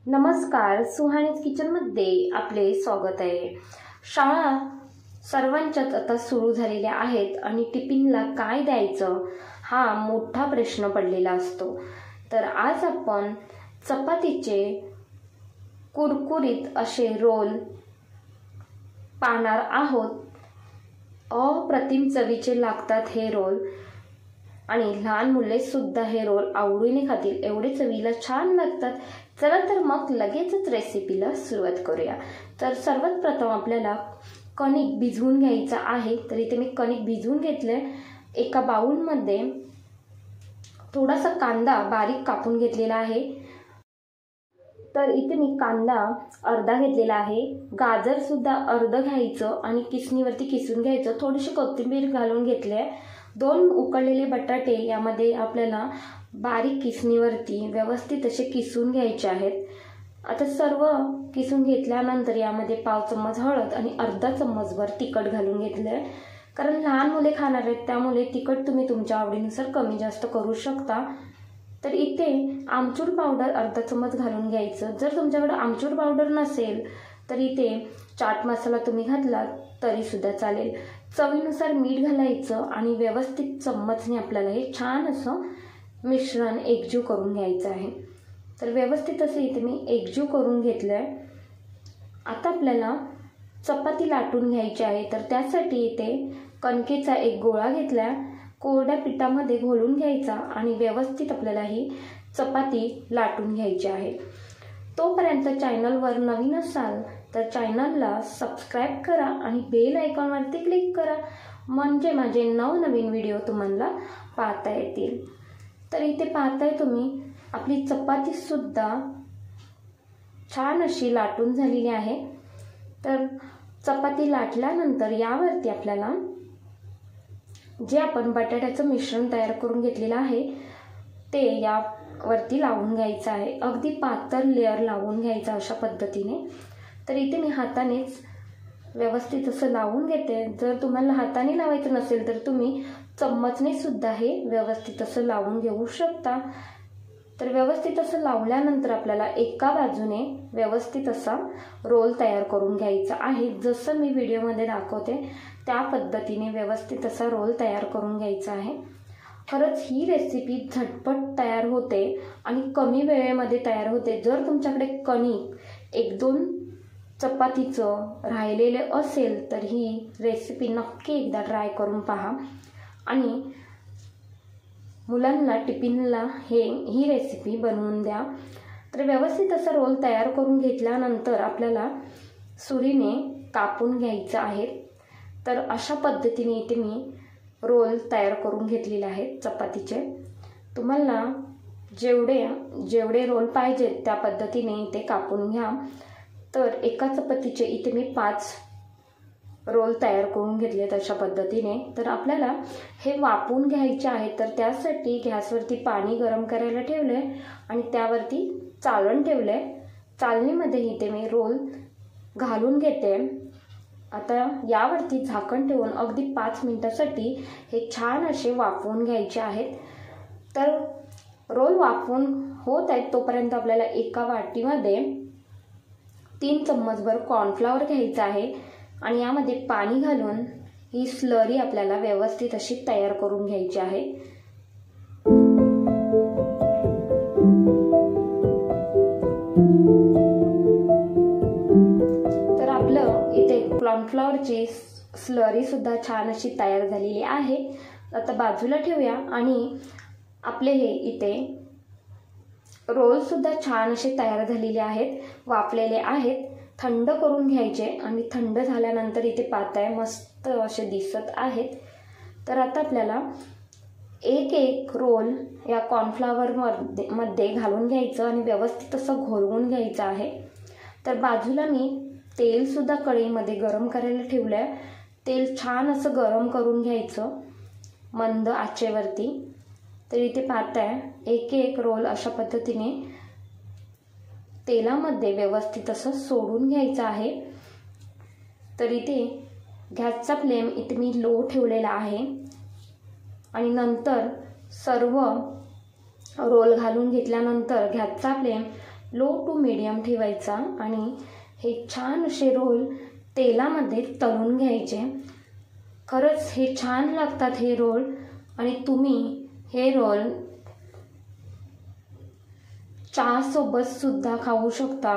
नमस्कार, सुहानीज किचनमध्ये आपले स्वागत आहे। शाळा सर्वांच्याच आता सुरू झालेल्या आहेत आणि टिफिनला काय द्यायचं हा मोठा प्रश्न पडलेला असतो। तर आज आपण चपातीचे कुरकुरीत असे रोल पाहणार आहोत। अप्रतिम चवीचे लागतात हे रोल आणि लहान मुले सुद्धा हे रोल आवडीने खातील, एवढे चवीला छान लागतात। चला तर मग लगेचच रेसिपीला सुरुवात करूया। तर सर्वात प्रथम आपल्याला कणिक भिजवून घ्यायचं आहे। तर इथे मी कणिक भिजवून घेतले। एका बाउलमध्ये थोडासा कांदा बारीक कापून घेतलेला आहे। तर इथे मी कांदा अर्धा घेतलेला आहे। गाजर सुद्धा अर्ध घ्यायचं आणि किसणीवरती किसून घ्यायचं। थोडीशी कोथिंबीर घालून घेतले। 2 उकडलेले बटाटे यामध्ये आपल्याला बारीक किसणीवरती व्यवस्थित असे किसून घ्यायचे आहेत। आता सर्व किसून घेतल्यानंतर यामध्ये पाव चम्मच हळद आणि अर्धा चम्मचभर तिखट घालून घेतले। कारण लहान मुले खाणार आहेत त्यामुळे तिखट तुम्ही तुमच्या आवडीनुसार कमी जास्त करू शकता। तर इथे आमचूर पावडर अर्धा चम्मच घालून घ्यायचं। जर तुमच्याकडे आमचूर पावडर नसेल तर इथे चाट मसाला तुम्ही घातला तरी सुद्धा चालेल। चवीनुसार मीठ घालायचं आणि व्यवस्थित चम्मचने आपल्याला हे छान असं मिश्रण एकजीव करून घ्यायचं आहे। तर व्यवस्थित असं इथे मी एकजीव करून घेतलंय। आता आपल्याला चपाती लाटून घ्यायची आहे। तर त्यासाठी इथे कणकेचा एक गोळा घेतला, कोरड्या पिठामध्ये घोळून घ्यायचा आणि व्यवस्थित आपल्याला ही चपाती लाटून घ्यायची आहे। तोपर्यंत चॅनलवर नवीन असाल तर चॅनलला सबस्क्राईब करा आणि बेल आयकॉनवरती क्लिक करा, म्हणजे माझे नवनवीन व्हिडिओ तुम्हाला पाहता येतील। तर इथे पाहताय तुम्ही आपली चपाती सुद्धा छान अशी लाटून झालेली आहे। तर चपाती लाटल्यानंतर यावरती आपल्याला जे आपण बटाट्याचं मिश्रण तयार करून घेतलेलं आहे ते यावरती लावून घ्यायचं आहे। अगदी पातळ लेयर लावून घ्यायचा अशा पद्धतीने। तर इथे मी हातानेच व्यवस्थित असं लावून घेते। जर तुम्हाला हाताने लावायचं नसेल तर तुम्ही चम्मचने सुद्धा हे व्यवस्थित असं लावून घेऊ शकता। तर व्यवस्थित असं लावल्यानंतर आपल्याला एका बाजूने व्यवस्थित असा रोल तयार करून घ्यायचा आहे। जसं मी व्हिडिओमध्ये दाखवते त्या पद्धतीने व्यवस्थित असा रोल तयार करून घ्यायचा आहे। खरंच ही रेसिपी झटपट तयार होते आणि कमी वेळेमध्ये तयार होते। जर तुमच्याकडे कणिक 1-2 चपातीचं राहिलेले असेल तर ही रेसिपी नक्की एकदा ट्राय करून पहा आणि मुलांना टिफिनला ही रेसिपी बनवून द्या। तर व्यवस्थित असा रोल तयार करून घेतल्यानंतर आपल्याला सुरीने कापून घ्यायचं आहे। तर अशा पद्धतीने इथे मी रोल तयार करून घेतलेले आहेत चपातीचे। तुम्हाला जेवढे रोल पाहिजेत त्या पद्धतीने इथे कापून घ्या। तर एका चपातीचे इथे मी 5 रोल तयार करून घेतलेत अशा पद्धतीने। तर आपल्याला हे वाफवून घ्यायचे आहे। तर त्यासाठी गॅसवरती पाणी गरम करायला ठेवले आणि त्यावरती चाळण ठेवले। चाळणीमध्ये इथे मी रोल घालून घेते। आता यावरती झाकण ठेवून अगदी 5 मिनिटासाठी हे छान असे वाफवून घ्यायचे आहेत। तर रोल वाफवून होत आहेत तोपर्यंत आपल्याला एका वाटीमध्ये 3 चम्मचभर कॉर्नफ्लॉवर घ्यायचा आहे आणि यामध्ये पाणी घालून ही स्लरी आपल्याला व्यवस्थित अशी तयार करून घ्यायची आहे। तर आपलं इथे कॉर्नफ्लॉवरची स्लरी सुद्धा छान अशी तयार झालेली आहे। आता बाजूला ठेवूया आणि आपले हे इथे रोल सुद्धा छान असे तयार झालेले आहेत, वाफलेले आहेत। थंड करून घ्यायचे आणि थंड झाल्यानंतर इथे पाहताय मस्त असे दिसत आहेत। तर आता आपल्याला एक रोल या कॉर्नफ्लॉवर मध्ये घालून घ्यायचं आणि व्यवस्थित असं घोलवून घ्यायचं आहे। तर बाजूला मी तेल सुद्धा कढईमध्ये गरम करायला ठेवलंय। तेल छान असं गरम करून घ्यायचं मंद आचेवरती। तर इथे पाहताय एक रोल अशा पद्धतीने तेलामध्ये व्यवस्थित असं सोडून घ्यायचं आहे। तर इथे गॅसचा फ्लेम इथे मी लो ठेवलेला आहे आणि नंतर सर्व रोल घालून घेतल्यानंतर गॅसचा फ्लेम लो टू मीडियम ठेवायचा आणि हे छान असे रोल तेलामध्ये तळून घ्यायचे। खरंच हे छान लागतात हे रोल आणि तुम्ही हे रोल चहासोबत सुद्धा खाऊ शकता।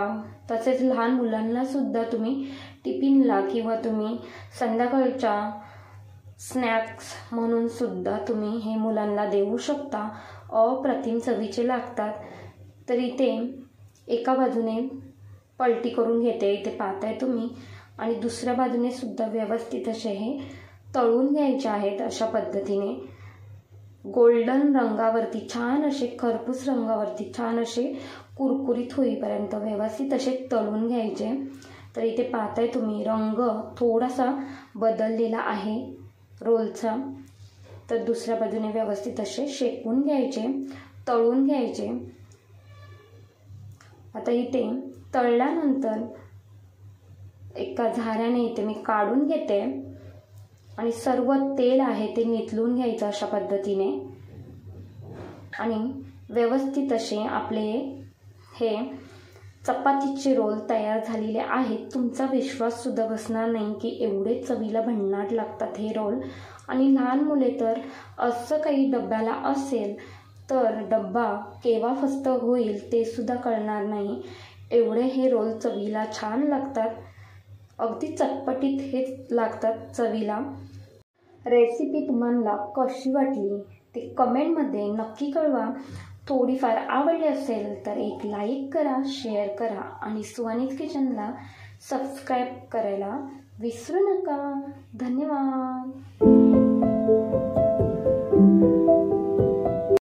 तसेच लहान मुलांना सुद्धा तुम्ही टिफिनला किंवा तुम्ही संध्याकाळच्या स्नॅक्स म्हणून सुद्धा तुम्ही हे मुलांना देऊ शकता। अप्रतिम चवीचे लागतात। तर इथे एका बाजूने पलटी करून घेते, इथे पाहताय तुम्ही, आणि दुसऱ्या बाजूने सुद्धा व्यवस्थित असे हे तळून घ्यायचे आहेत। अशा पद्धतीने गोल्डन रंगावरती छान असे, खरपूस रंगावरती छान असे कुरकुरीत होईपर्यंत व्यवस्थित असे तळून घ्यायचे। तर इथे पाहताय तुम्ही रंग थोडासा बदललेला आहे रोलचा। तर दुसऱ्या बाजूने व्यवस्थित असे शेकून घ्यायचे, तळून घ्यायचे। आता इथे तळल्यानंतर एका झाऱ्याने इथे मी काढून घेते आणि सर्व तेल आहे ते निथळून घ्यायचं अशा पद्धतीने। आणि व्यवस्थित असे आपले हे चपातीचे रोल तयार झालेले आहेत। तुमचा विश्वास सुद्धा बसणार नाही की एवढे चवीला भन्नाट लागतात हे रोल। आणि लहान मुले तर असं काही डब्याला असेल तर डब्बा केव्हा फस्त होईल ते सुद्धा कळणार नाही, एवढे हे रोल चवीला छान लागतात। अगदी चटपटीत हे लागतात चवीला। रेसिपी तुम्हाला कशी वाटली ते कमेंटमध्ये नक्की कळवा। थोडीफार आवडली असेल तर एक लाईक करा, शेअर करा आणि सुहानीज किचनला सबस्क्राईब करायला विसरू नका। धन्यवाद।